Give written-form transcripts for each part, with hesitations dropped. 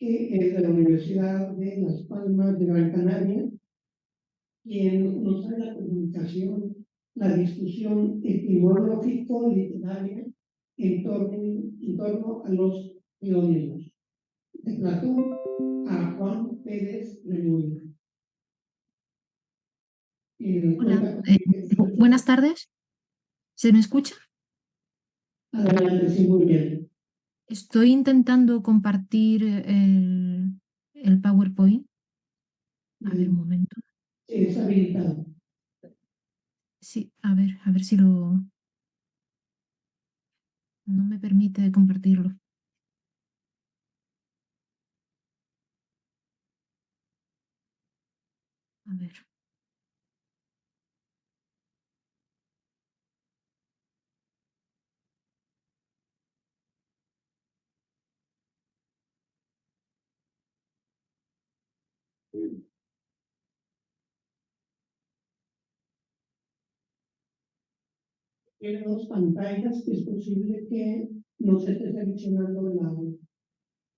que es de la Universidad de Las Palmas de Gran Canaria, quien nos trae la comunicación, la discusión etimológico-literaria en torno a los teónimos, de Platón a Juan Pérez Remulla. Hola, buenas tardes. ¿Se me escucha? Adelante, sí, muy bien. Estoy intentando compartir el PowerPoint. A ver, un momento. Sí, es habilitado. Sí, a ver si lo... No me permite compartirlo. A ver. Tiene dos pantallas que es posible que no se esté seleccionando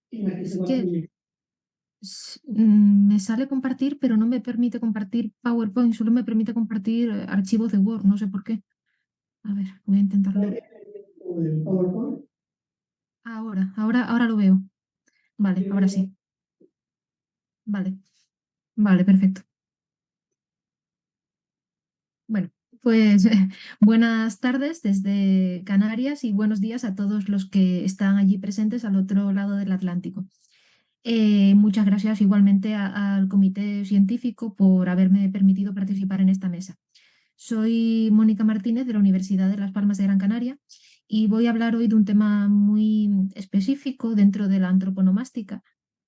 en la que se Es va a que poner. me sale compartir, pero no me permite compartir PowerPoint, solo me permite compartir archivos de Word, no sé por qué. A ver, voy a intentarlo. El PowerPoint. Ahora lo veo. Vale, ahora sí. Vale, perfecto. Bueno, pues buenas tardes desde Canarias y buenos días a todos los que están allí presentes al otro lado del Atlántico. Muchas gracias igualmente al Comité Científico por haberme permitido participar en esta mesa. Soy Mónica Martínez de la Universidad de Las Palmas de Gran Canaria y voy a hablar hoy de un tema muy específico dentro de la antroponomástica,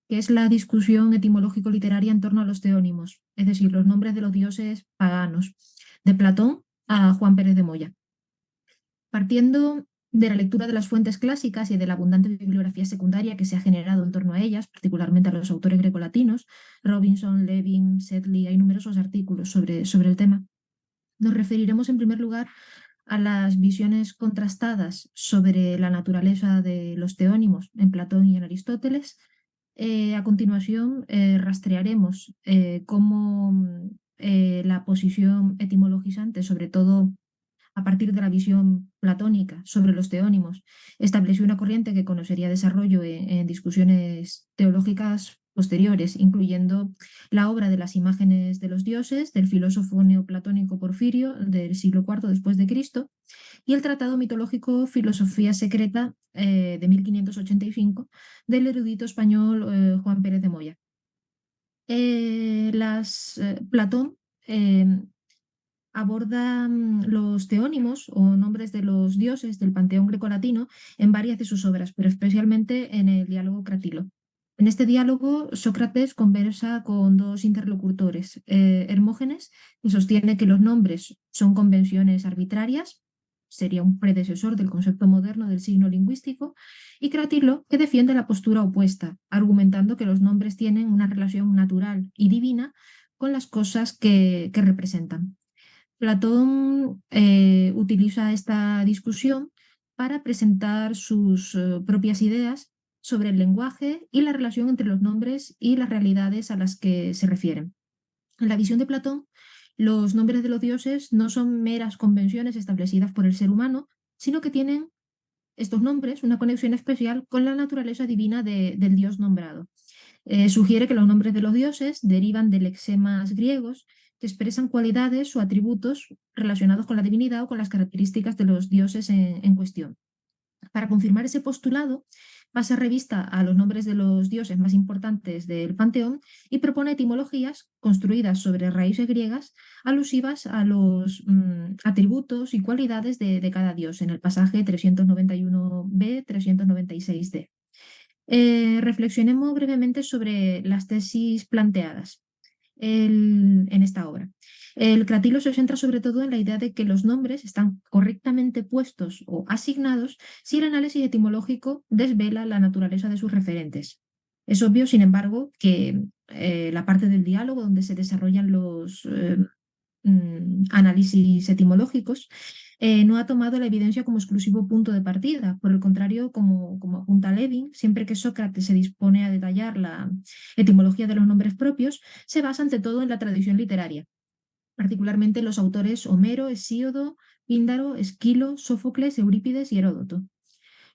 que es la discusión etimológico-literaria en torno a los teónimos, es decir, los nombres de los dioses paganos, de Platón a Juan Pérez de Moya. Partiendo de la lectura de las fuentes clásicas y de la abundante bibliografía secundaria que se ha generado en torno a ellas, particularmente a los autores grecolatinos, Robinson, Levin, Sedley, hay numerosos artículos sobre el tema. Nos referiremos en primer lugar a las visiones contrastadas sobre la naturaleza de los teónimos en Platón y en Aristóteles. A continuación, rastrearemos cómo la posición etimologizante, sobre todo a partir de la visión platónica sobre los teónimos, estableció una corriente que conocería desarrollo en discusiones teológicas posteriores, incluyendo la obra de las imágenes de los dioses del filósofo neoplatónico Porfirio del siglo IV después de Cristo y el tratado mitológico Filosofía Secreta de 1585 del erudito español Juan Pérez de Moya. Platón aborda los teónimos o nombres de los dioses del panteón grecolatino en varias de sus obras, pero especialmente en el diálogo Cratilo. En este diálogo, Sócrates conversa con dos interlocutores, Hermógenes, que sostiene que los nombres son convenciones arbitrarias, sería un predecesor del concepto moderno del signo lingüístico, y Cratilo, que defiende la postura opuesta, argumentando que los nombres tienen una relación natural y divina con las cosas que representan. Platón utiliza esta discusión para presentar sus propias ideas sobre el lenguaje y la relación entre los nombres y las realidades a las que se refieren. En la visión de Platón, los nombres de los dioses no son meras convenciones establecidas por el ser humano, sino que tienen estos nombres una conexión especial con la naturaleza divina del dios nombrado. Sugiere que los nombres de los dioses derivan de lexemas griegos que expresan cualidades o atributos relacionados con la divinidad o con las características de los dioses en cuestión. Para confirmar ese postulado, pasa revista a los nombres de los dioses más importantes del panteón y propone etimologías construidas sobre raíces griegas alusivas a los atributos y cualidades de cada dios en el pasaje 391b, 396d. Reflexionemos brevemente sobre las tesis planteadas en esta obra. El Cratilo se centra sobre todo en la idea de que los nombres están correctamente puestos o asignados si el análisis etimológico desvela la naturaleza de sus referentes. Es obvio, sin embargo, que la parte del diálogo donde se desarrollan los análisis etimológicos no ha tomado la evidencia como exclusivo punto de partida. Por el contrario, como apunta Levin, siempre que Sócrates se dispone a detallar la etimología de los nombres propios, se basa ante todo en la tradición literaria, particularmente los autores Homero, Hesíodo, Píndaro, Esquilo, Sófocles, Eurípides y Heródoto.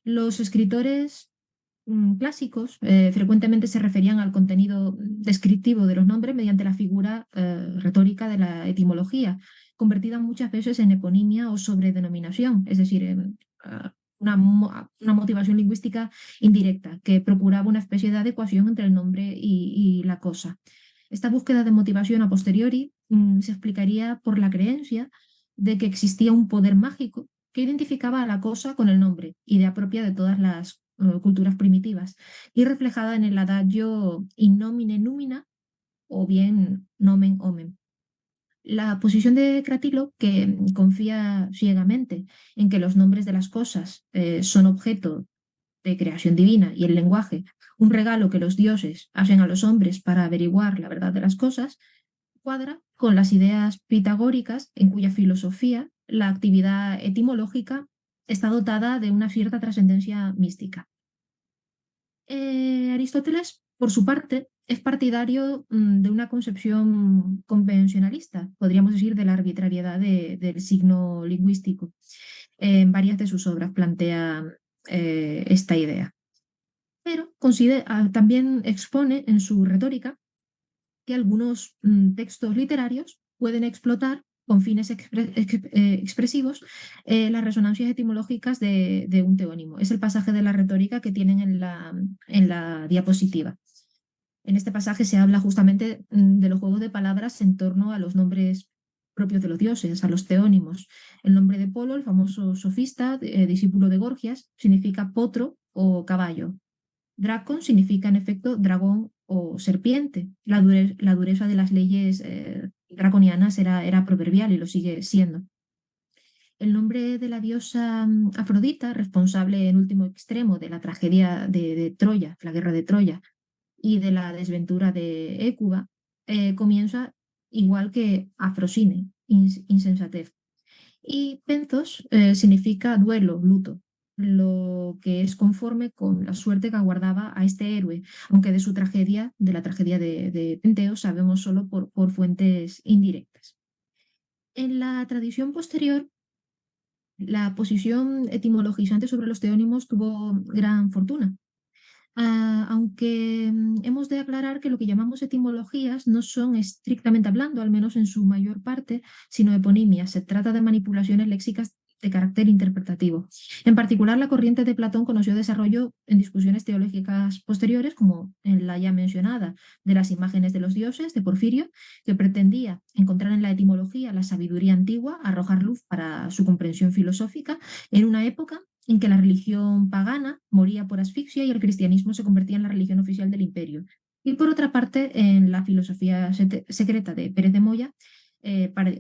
Los escritores clásicos frecuentemente se referían al contenido descriptivo de los nombres mediante la figura retórica de la etimología, convertida muchas veces en eponimia o sobredenominación, es decir, en una motivación lingüística indirecta que procuraba una especie de adecuación entre el nombre y la cosa. Esta búsqueda de motivación a posteriori se explicaría por la creencia de que existía un poder mágico que identificaba a la cosa con el nombre, idea propia de todas las culturas primitivas, y reflejada en el adagio in nomine numina o bien nomen omen. La posición de Cratilo, que confía ciegamente en que los nombres de las cosas son objeto de creación divina y el lenguaje, un regalo que los dioses hacen a los hombres para averiguar la verdad de las cosas, cuadra con las ideas pitagóricas en cuya filosofía la actividad etimológica está dotada de una cierta trascendencia mística. Aristóteles, por su parte, es partidario de una concepción convencionalista, podríamos decir, de la arbitrariedad del signo lingüístico. En varias de sus obras plantea esta idea. Pero también expone en su retórica que algunos textos literarios pueden explotar con fines expresivos las resonancias etimológicas de un teónimo. Es el pasaje de la retórica que tienen en la diapositiva. En este pasaje se habla justamente de los juegos de palabras en torno a los nombres propios de los dioses, a los teónimos. El nombre de Polo, el famoso sofista, discípulo de Gorgias, significa potro o caballo. Dracon significa, en efecto, dragón o serpiente. La dureza de las leyes draconianas era proverbial y lo sigue siendo. El nombre de la diosa Afrodita, responsable en último extremo de la tragedia de Troya, la guerra de Troya, y de la desventura de Hécuba, comienza igual que Afrosine, insensatez. Y Penthos significa duelo, luto, lo que es conforme con la suerte que aguardaba a este héroe, aunque de su tragedia, de la tragedia de Penteo, sabemos solo por fuentes indirectas. En la tradición posterior, la posición etimologizante sobre los teónimos tuvo gran fortuna. Aunque hemos de aclarar que lo que llamamos etimologías no son estrictamente hablando, al menos en su mayor parte, sino eponimias. Se trata de manipulaciones léxicas de carácter interpretativo. En particular, la corriente de Platón conoció desarrollo en discusiones teológicas posteriores, como en la ya mencionada de las imágenes de los dioses de Porfirio, que pretendía encontrar en la etimología la sabiduría antigua, arrojar luz para su comprensión filosófica en una época en que la religión pagana moría por asfixia y el cristianismo se convertía en la religión oficial del imperio. Y por otra parte, en la filosofía secreta de Pérez de Moya,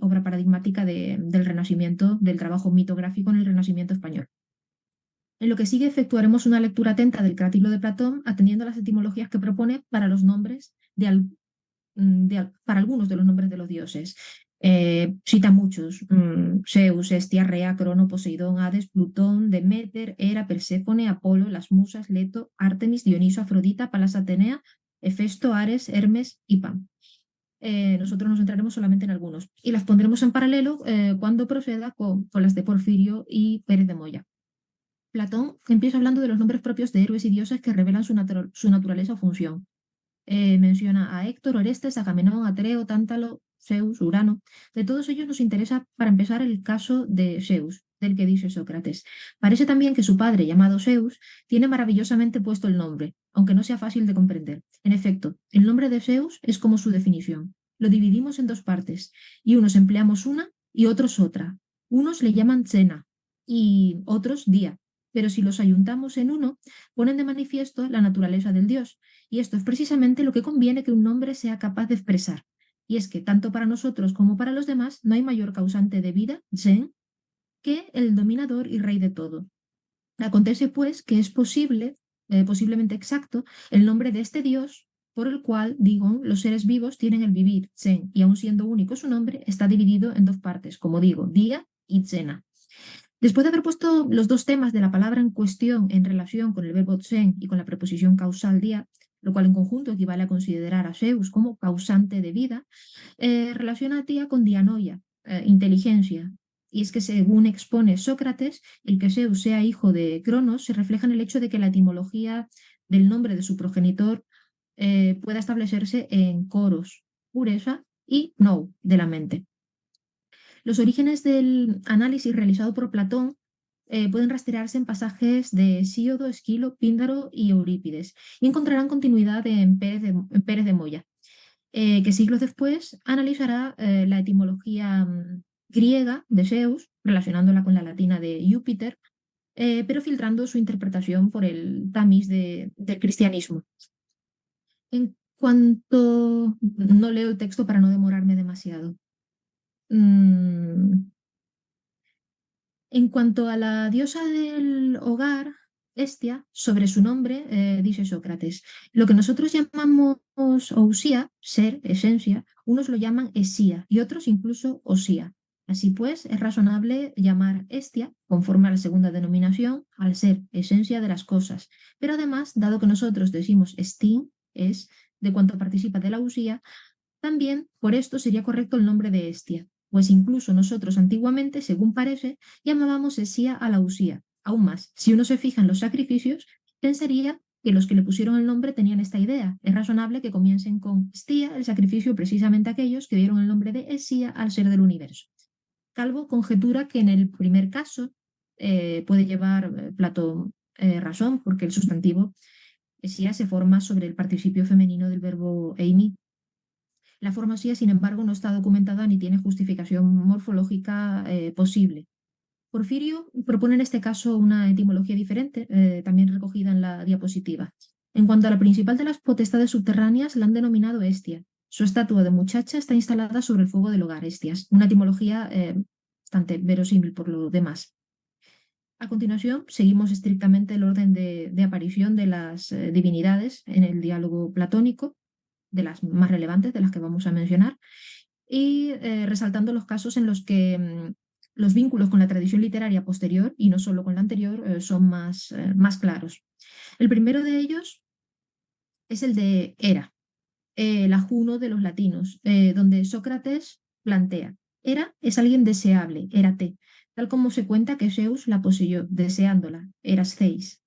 obra paradigmática del Renacimiento, del trabajo mitográfico en el Renacimiento español. En lo que sigue efectuaremos una lectura atenta del Cratilo de Platón, atendiendo a las etimologías que propone para los nombres para algunos de los nombres de los dioses. Cita muchos: Zeus, Hestia, Rea, Crono, Poseidón, Hades, Plutón, Deméter, Hera, Perséfone, Apolo, las musas, Leto, Artemis, Dioniso, Afrodita, Palas Atenea, Hefesto, Ares, Hermes y Pan. Nosotros nos centraremos solamente en algunos y las pondremos en paralelo cuando proceda con las de Porfirio y Pérez de Moya. Platón empieza hablando de los nombres propios de héroes y dioses que revelan su naturaleza o función. Menciona a Héctor, Orestes, Agamenón, Atreo, Tántalo, Zeus, Urano. De todos ellos nos interesa, para empezar, el caso de Zeus, del que dice Sócrates. Parece también que su padre, llamado Zeus, tiene maravillosamente puesto el nombre, aunque no sea fácil de comprender. En efecto, el nombre de Zeus es como su definición. Lo dividimos en dos partes, y unos empleamos una y otros otra. Unos le llaman Tsena y otros Día, pero si los ayuntamos en uno, ponen de manifiesto la naturaleza del dios. Y esto es precisamente lo que conviene que un nombre sea capaz de expresar. Y es que tanto para nosotros como para los demás no hay mayor causante de vida, Zen, que el dominador y rey de todo. Acontece pues que es posiblemente exacto, el nombre de este dios por el cual, digo, los seres vivos tienen el vivir, Zen, y aun siendo único su nombre, está dividido en dos partes, como digo, Día y Zena. Después de haber puesto los dos temas de la palabra en cuestión en relación con el verbo tsen y con la preposición causal dia, lo cual en conjunto equivale a considerar a Zeus como causante de vida, relaciona a Tía con dianoia, inteligencia. Y es que según expone Sócrates, el que Zeus sea hijo de Cronos se refleja en el hecho de que la etimología del nombre de su progenitor pueda establecerse en coros, pureza y nou, de la mente. Los orígenes del análisis realizado por Platón pueden rastrearse en pasajes de Hesíodo, Esquilo, Píndaro y Eurípides y encontrarán continuidad en Pérez de Moya, que siglos después analizará la etimología griega de Zeus, relacionándola con la latina de Júpiter, pero filtrando su interpretación por el tamiz del cristianismo. En cuanto, no leo el texto para no demorarme demasiado. Mm, En cuanto a la diosa del hogar, Hestia, sobre su nombre, dice Sócrates, lo que nosotros llamamos Ousía, ser, esencia, unos lo llaman Esía y otros incluso Osía. Así pues, es razonable llamar Hestia, conforme a la segunda denominación, al ser, esencia de las cosas. Pero además, dado que nosotros decimos Estín, es, de cuanto participa de la Usía, también por esto sería correcto el nombre de Hestia, pues incluso nosotros antiguamente, según parece, llamábamos Hesía a la Usía. Aún más, si uno se fija en los sacrificios, pensaría que los que le pusieron el nombre tenían esta idea. Es razonable que comiencen con Hestia, el sacrificio, precisamente aquellos que dieron el nombre de Hesía al ser del universo. Calvo conjetura que en el primer caso puede llevar Platón razón, porque el sustantivo Hesía se forma sobre el participio femenino del verbo eimi. La formosía, sin embargo, no está documentada ni tiene justificación morfológica posible. Porfirio propone en este caso una etimología diferente, también recogida en la diapositiva. En cuanto a la principal de las potestades subterráneas, la han denominado Hestia. Su estatua de muchacha está instalada sobre el fuego del hogar, Hestias, una etimología bastante verosímil por lo demás. A continuación, seguimos estrictamente el orden de aparición de las divinidades en el diálogo platónico, de las más relevantes, de las que vamos a mencionar, y resaltando los casos en los que los vínculos con la tradición literaria posterior, y no solo con la anterior, son más claros. El primero de ellos es el de Hera, la Juno de los latinos, donde Sócrates plantea, Hera es alguien deseable, érate, tal como se cuenta que Zeus la poseyó, deseándola, eras Zeis.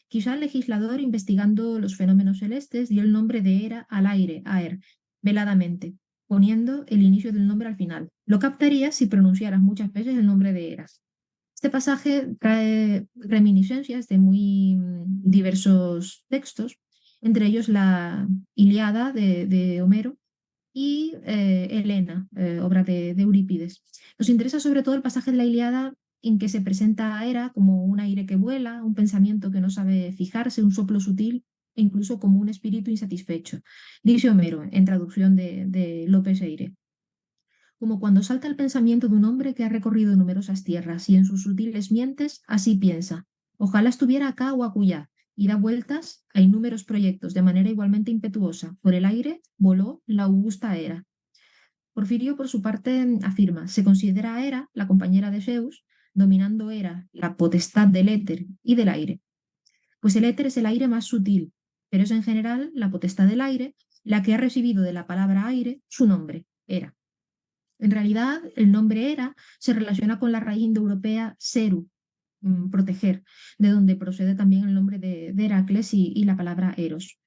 Quizá el legislador, investigando los fenómenos celestes, dio el nombre de Hera al aire, Aer, veladamente, poniendo el inicio del nombre al final. Lo captarías si pronunciaras muchas veces el nombre de Eras. Este pasaje trae reminiscencias de muy diversos textos, entre ellos la Ilíada de Homero y Helena, obra de Eurípides. Nos interesa sobre todo el pasaje de la Ilíada en que se presenta a Hera como un aire que vuela, un pensamiento que no sabe fijarse, un soplo sutil e incluso como un espíritu insatisfecho. Dice Homero, en traducción de López Eire, como cuando salta el pensamiento de un hombre que ha recorrido numerosas tierras y en sus sutiles mientes así piensa, ojalá estuviera acá o acullá, y da vueltas a innúmeros proyectos de manera igualmente impetuosa. Por el aire voló la augusta Hera. Porfirio, por su parte, afirma, se considera a Hera, la compañera de Zeus, dominando Hera la potestad del éter y del aire. Pues el éter es el aire más sutil, pero es en general la potestad del aire la que ha recibido de la palabra aire su nombre, Hera. En realidad, el nombre Hera se relaciona con la raíz indoeuropea seru, proteger, de donde procede también el nombre de Heracles y la palabra eros.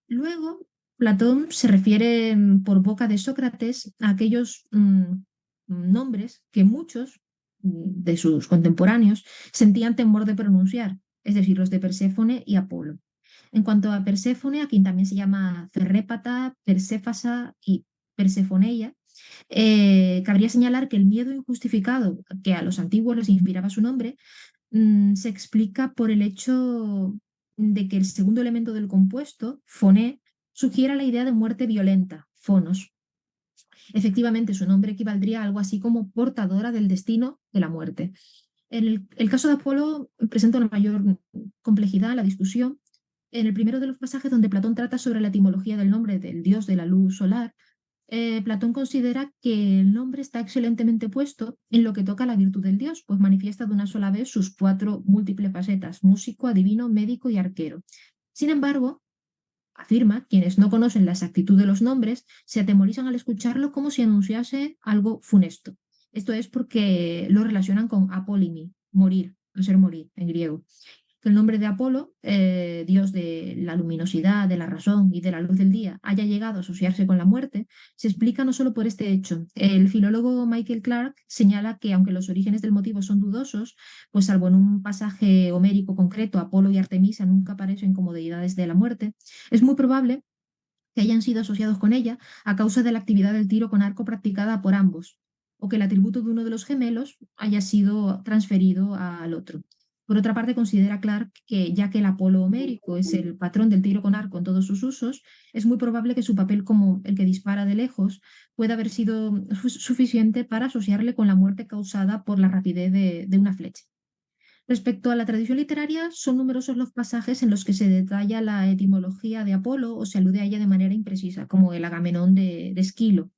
Luego, Platón se refiere por boca de Sócrates a aquellos nombres que muchos de sus contemporáneos sentían temor de pronunciar, es decir, los de Perséfone y Apolo. En cuanto a Perséfone, a quien también se llama Ferrépata, Perséfasa y Persefoneia, cabría señalar que el miedo injustificado que a los antiguos les inspiraba su nombre se explica por el hecho de que el segundo elemento del compuesto, foné, sugiere la idea de muerte violenta, fonos. Efectivamente, su nombre equivaldría a algo así como portadora del destino de la muerte. En el caso de Apolo presenta una mayor complejidad la discusión. En el primero de los pasajes donde Platón trata sobre la etimología del nombre del dios de la luz solar, Platón considera que el nombre está excelentemente puesto en lo que toca a la virtud del dios, pues manifiesta de una sola vez sus cuatro múltiples facetas: músico, adivino, médico y arquero. Sin embargo, afirma, quienes no conocen la exactitud de los nombres se atemorizan al escucharlo como si anunciase algo funesto. Esto es porque lo relacionan con apolimi, morir, hacer morir en griego. Que el nombre de Apolo, dios de la luminosidad, de la razón y de la luz del día, haya llegado a asociarse con la muerte, se explica no solo por este hecho. El filólogo Michael Clark señala que, aunque los orígenes del motivo son dudosos, pues salvo en un pasaje homérico concreto, Apolo y Artemisa nunca aparecen como deidades de la muerte, es muy probable que hayan sido asociados con ella a causa de la actividad del tiro con arco practicada por ambos, o que el atributo de uno de los gemelos haya sido transferido al otro. Por otra parte, considera Clark que, ya que el Apolo homérico es el patrón del tiro con arco en todos sus usos, es muy probable que su papel como el que dispara de lejos pueda haber sido suficiente para asociarle con la muerte causada por la rapidez de una flecha. Respecto a la tradición literaria, son numerosos los pasajes en los que se detalla la etimología de Apolo o se alude a ella de manera imprecisa, como el Agamenón de Esquilo,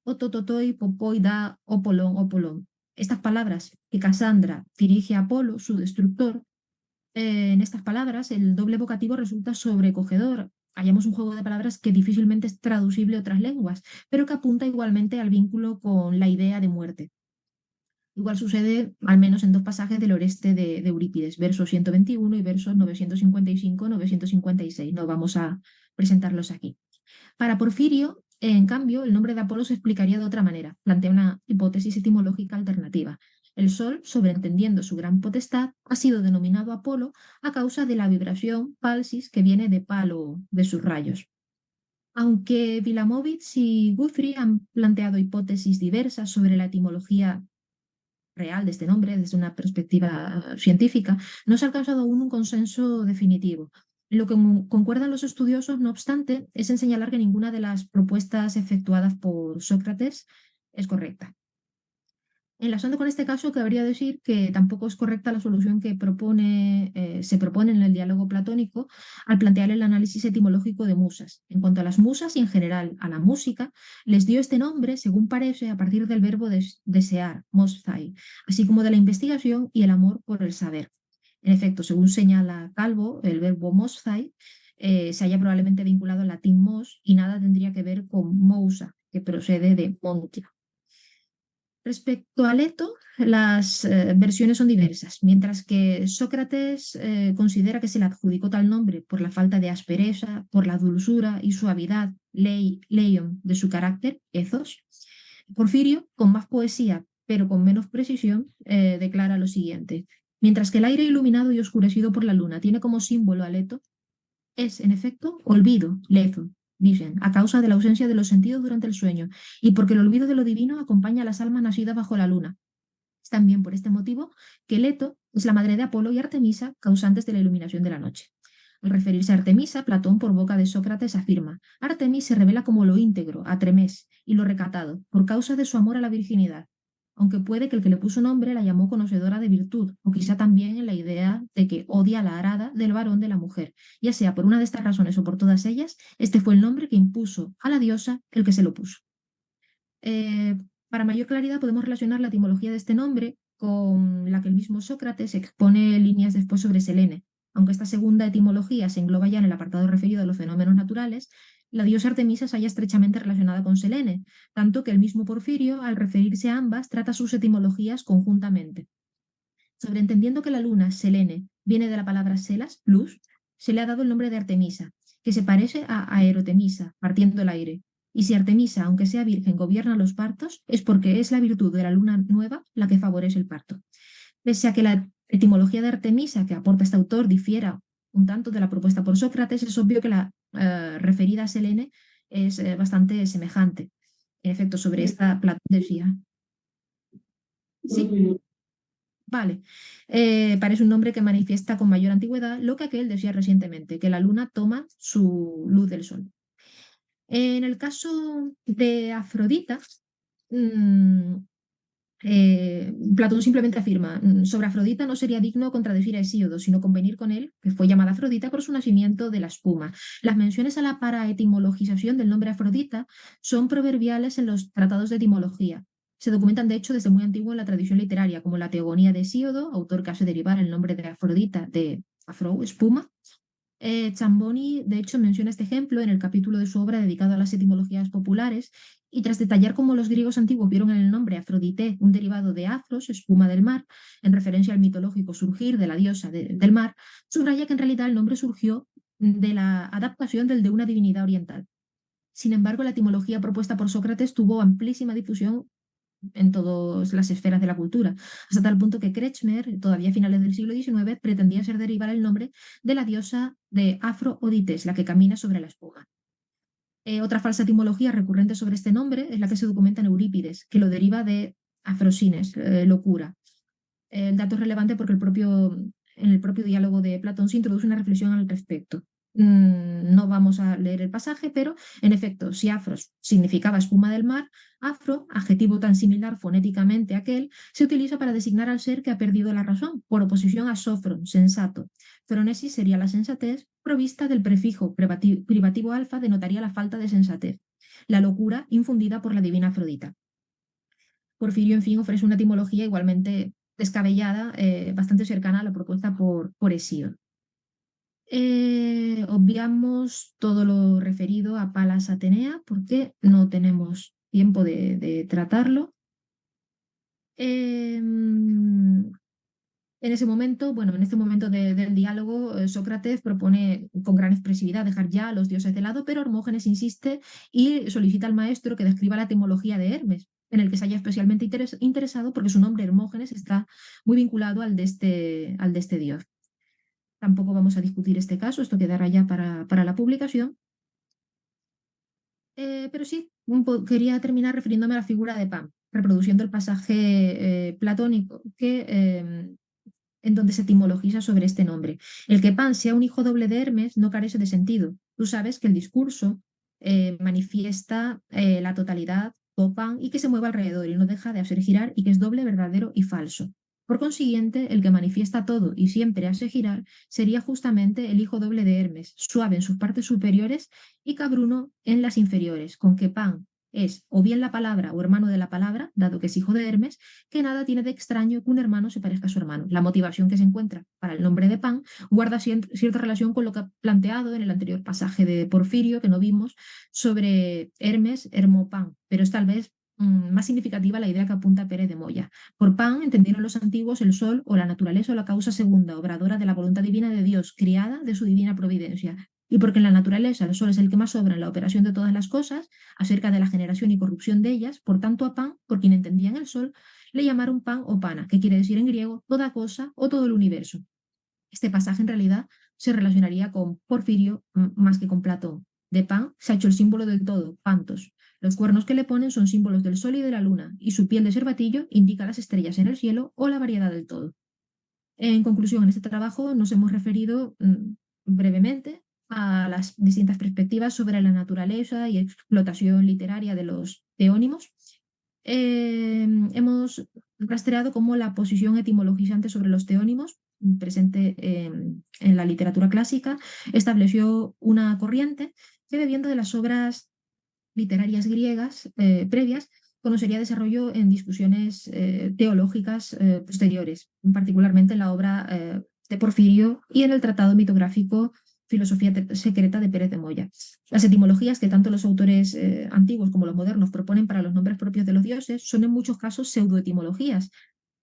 Otototoi, Popoi, Da, Opolón, Opolón. Estas palabras que Casandra dirige a Apolo, su destructor, en estas palabras el doble vocativo resulta sobrecogedor. Hallamos un juego de palabras que difícilmente es traducible a otras lenguas, pero que apunta igualmente al vínculo con la idea de muerte. Igual sucede al menos en dos pasajes del Oreste de Eurípides, versos 121 y versos 955-956. No vamos a presentarlos aquí. Para Porfirio, en cambio, el nombre de Apolo se explicaría de otra manera. Plantea una hipótesis etimológica alternativa. El Sol, sobreentendiendo su gran potestad, ha sido denominado Apolo a causa de la vibración palsis que viene de palo de sus rayos. Aunque Wilamowitz y Guthrie han planteado hipótesis diversas sobre la etimología real de este nombre desde una perspectiva científica, no se ha alcanzado aún un consenso definitivo. Lo que concuerdan los estudiosos, no obstante, es en señalar que ninguna de las propuestas efectuadas por Sócrates es correcta. Enlazando con este caso, cabría decir que tampoco es correcta la solución que se propone en el diálogo platónico al plantear el análisis etimológico de musas. En cuanto a las musas y en general a la música, les dio este nombre, según parece, a partir del verbo desear, mosthai, así como de la investigación y el amor por el saber. En efecto, según señala Calvo, el verbo mosthai se halla probablemente vinculado al latín mos y nada tendría que ver con mousa, que procede de montia. Respecto a Leto, las versiones son diversas. Mientras que Sócrates considera que se le adjudicó tal nombre por la falta de aspereza, por la dulzura y suavidad, leion, de su carácter, ethos, Porfirio, con más poesía, pero con menos precisión, declara lo siguiente. Mientras que el aire iluminado y oscurecido por la luna tiene como símbolo a Leto, es, en efecto, olvido, lezo, dicen, a causa de la ausencia de los sentidos durante el sueño, y porque el olvido de lo divino acompaña a las almas nacidas bajo la luna. Es también por este motivo que Leto es la madre de Apolo y Artemisa, causantes de la iluminación de la noche. Al referirse a Artemisa, Platón, por boca de Sócrates, afirma: Artemis se revela como lo íntegro, atremés, y lo recatado, por causa de su amor a la virginidad, aunque puede que el que le puso nombre la llamó conocedora de virtud, o quizá también en la idea de que odia la arada del varón de la mujer. Ya sea por una de estas razones o por todas ellas, este fue el nombre que impuso a la diosa el que se lo puso. Eh, para mayor claridad podemos relacionar la etimología de este nombre con la que el mismo Sócrates expone líneas después sobre Selene. Aunque esta segunda etimología se engloba ya en el apartado referido a los fenómenos naturales, la diosa Artemisa se halla estrechamente relacionada con Selene, tanto que el mismo Porfirio, al referirse a ambas, trata sus etimologías conjuntamente. Sobreentendiendo que la luna, Selene, viene de la palabra selas, luz, se le ha dado el nombre de Artemisa, que se parece a Aerotemisa, partiendo el aire. Y si Artemisa, aunque sea virgen, gobierna los partos, es porque es la virtud de la luna nueva la que favorece el parto. Pese a que la etimología de Artemisa que aporta este autor difiera un tanto de la propuesta por Sócrates, es obvio que la referida a Selene es bastante semejante. En efecto, sobre esta Platón decía. Sí, vale. Parece un nombre que manifiesta con mayor antigüedad lo que aquel decía recientemente, que la luna toma su luz del sol. En el caso de Afrodita, Platón simplemente afirma, sobre Afrodita no sería digno contradecir a Hesíodo, sino convenir con él, que fue llamada Afrodita por su nacimiento de la espuma. Las menciones a la paraetimologización del nombre Afrodita son proverbiales en los tratados de etimología. Se documentan, de hecho, desde muy antiguo en la tradición literaria, como la Teogonía de Hesíodo, autor que hace derivar el nombre de Afrodita de afro, espuma. Zamboni, de hecho, menciona este ejemplo en el capítulo de su obra dedicado a las etimologías populares, y tras detallar cómo los griegos antiguos vieron en el nombre Afrodité un derivado de afros, espuma del mar, en referencia al mitológico surgir de la diosa del mar, subraya que en realidad el nombre surgió de la adaptación del de una divinidad oriental. Sin embargo, la etimología propuesta por Sócrates tuvo amplísima difusión en todas las esferas de la cultura, hasta tal punto que Kretschmer, todavía a finales del siglo XIX, pretendía hacer derivar el nombre de la diosa de Afrodite, la que camina sobre la espuma. Otra falsa etimología recurrente sobre este nombre es la que se documenta en Eurípides, que lo deriva de afrosines, locura. El dato es relevante porque en el propio diálogo de Platón se introduce una reflexión al respecto. No vamos a leer el pasaje, pero en efecto, si afros significaba espuma del mar, afro, adjetivo tan similar fonéticamente a aquel, se utiliza para designar al ser que ha perdido la razón, por oposición a sofron, sensato. Fronesis sería la sensatez, provista del prefijo privativo alfa, denotaría la falta de sensatez, la locura infundida por la divina Afrodita. Porfirio, en fin, ofrece una etimología igualmente descabellada, bastante cercana a la propuesta por Hesíodo. Obviamos todo lo referido a Palas Atenea porque no tenemos tiempo de tratarlo. En ese momento, bueno, en este momento del diálogo, Sócrates propone con gran expresividad dejar ya a los dioses de lado, pero Hermógenes insiste y solicita al maestro que describa la etimología de Hermes, en el que se haya especialmente interesado porque su nombre Hermógenes está muy vinculado al de este dios. Tampoco vamos a discutir este caso, esto quedará ya para la publicación. Pero sí, quería terminar refiriéndome a la figura de Pan, reproduciendo el pasaje platónico en donde se etimologiza sobre este nombre. El que Pan sea un hijo doble de Hermes no carece de sentido. Tú sabes que el discurso manifiesta la totalidad o Pan y que se mueve alrededor y no deja de hacer girar y que es doble, verdadero y falso. Por consiguiente, el que manifiesta todo y siempre hace girar sería justamente el hijo doble de Hermes, suave en sus partes superiores y cabruno en las inferiores, con que Pan es o bien la palabra o hermano de la palabra, dado que es hijo de Hermes, que nada tiene de extraño que un hermano se parezca a su hermano. La motivación que se encuentra para el nombre de Pan guarda cierta relación con lo que ha planteado en el anterior pasaje de Porfirio, que no vimos, sobre Hermes, Hermopan, pero es tal vez más significativa la idea que apunta Pérez de Moya. Por Pan entendieron los antiguos el sol o la naturaleza o la causa segunda, obradora de la voluntad divina de Dios, criada de su divina providencia. Y porque en la naturaleza el sol es el que más obra en la operación de todas las cosas, acerca de la generación y corrupción de ellas, por tanto a Pan, por quien entendían el sol, le llamaron pan o pana, que quiere decir en griego toda cosa o todo el universo. Este pasaje en realidad se relacionaría con Porfirio más que con Platón. De Pan se ha hecho el símbolo del todo, pantos. Los cuernos que le ponen son símbolos del sol y de la luna, y su piel de cervatillo indica las estrellas en el cielo o la variedad del todo. En conclusión, en este trabajo nos hemos referido brevemente a las distintas perspectivas sobre la naturaleza y explotación literaria de los teónimos. Hemos rastreado cómo la posición etimologizante sobre los teónimos, presente en la literatura clásica, estableció una corriente que, bebiendo de las obras literarias griegas previas, conocería desarrollo en discusiones teológicas posteriores, particularmente en la obra de Porfirio y en el tratado mitográfico Filosofía secreta de Pérez de Moya. Las etimologías que tanto los autores antiguos como los modernos proponen para los nombres propios de los dioses son en muchos casos pseudoetimologías,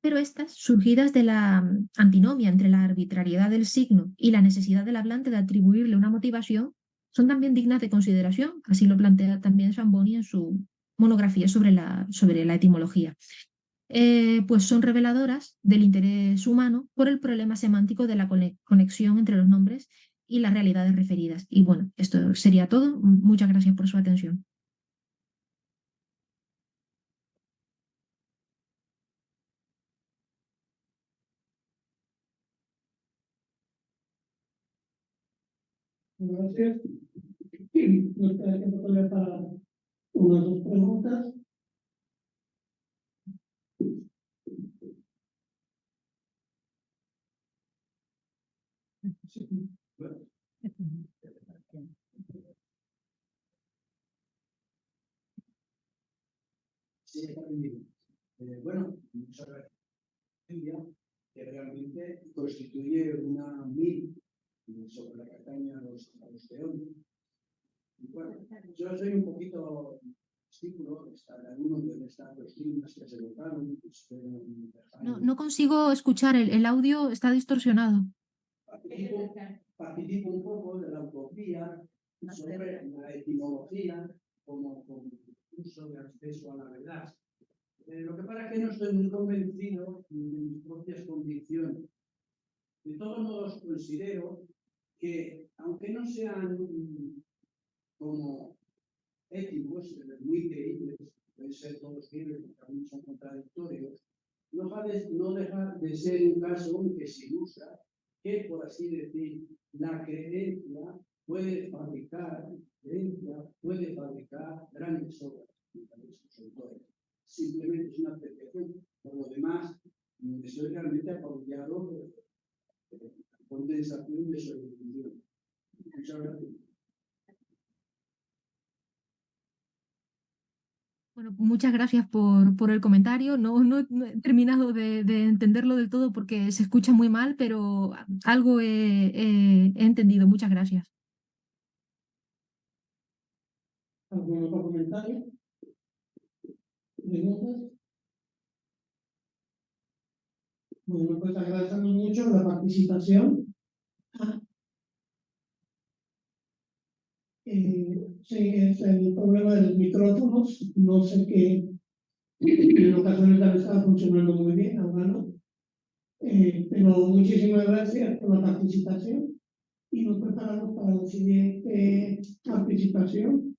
pero estas, surgidas de la antinomia entre la arbitrariedad del signo y la necesidad del hablante de atribuirle una motivación, son también dignas de consideración, así lo plantea también Zamboni en su monografía sobre la etimología. Pues son reveladoras del interés humano por el problema semántico de la conexión entre los nombres y las realidades referidas. Y bueno, esto sería todo. Muchas gracias por su atención. Gracias. Nos queda tiempo todavía para unas dos preguntas. Sí, está bien. Bueno, muchas gracias. Que realmente constituye una mil sobre la castaña a los peones. Bueno, yo soy un poquito estímulo, algunos de los líneas que se votaron. No consigo escuchar, el audio está distorsionado. Participo un poco de la utopía sobre la etimología como uso de acceso a la verdad. Lo que pasa es que no estoy muy convencido de mis propias convicciones. De todos modos, considero que, aunque no sean como éticos, muy creíbles, pueden ser todos libres, porque algunos son contradictorios, no deja de ser un caso en que se usa que, por así decir, la creencia puede fabricar grandes obras de sus autores. Simplemente es una apreciación. Por lo demás, estoy realmente apabullado por la condensación de su definición. Muchas gracias. Bueno, muchas gracias por el comentario. No he terminado de entenderlo del todo porque se escucha muy mal, pero algo he entendido. Muchas gracias. ¿Algún otro comentario? ¿Preguntas? Bueno, pues agradecemos mucho la participación. Sí, es el problema de los micrófonos. No sé qué, en ocasiones han estado funcionando muy bien, ahora no. Pero muchísimas gracias por la participación y nos preparamos para la siguiente participación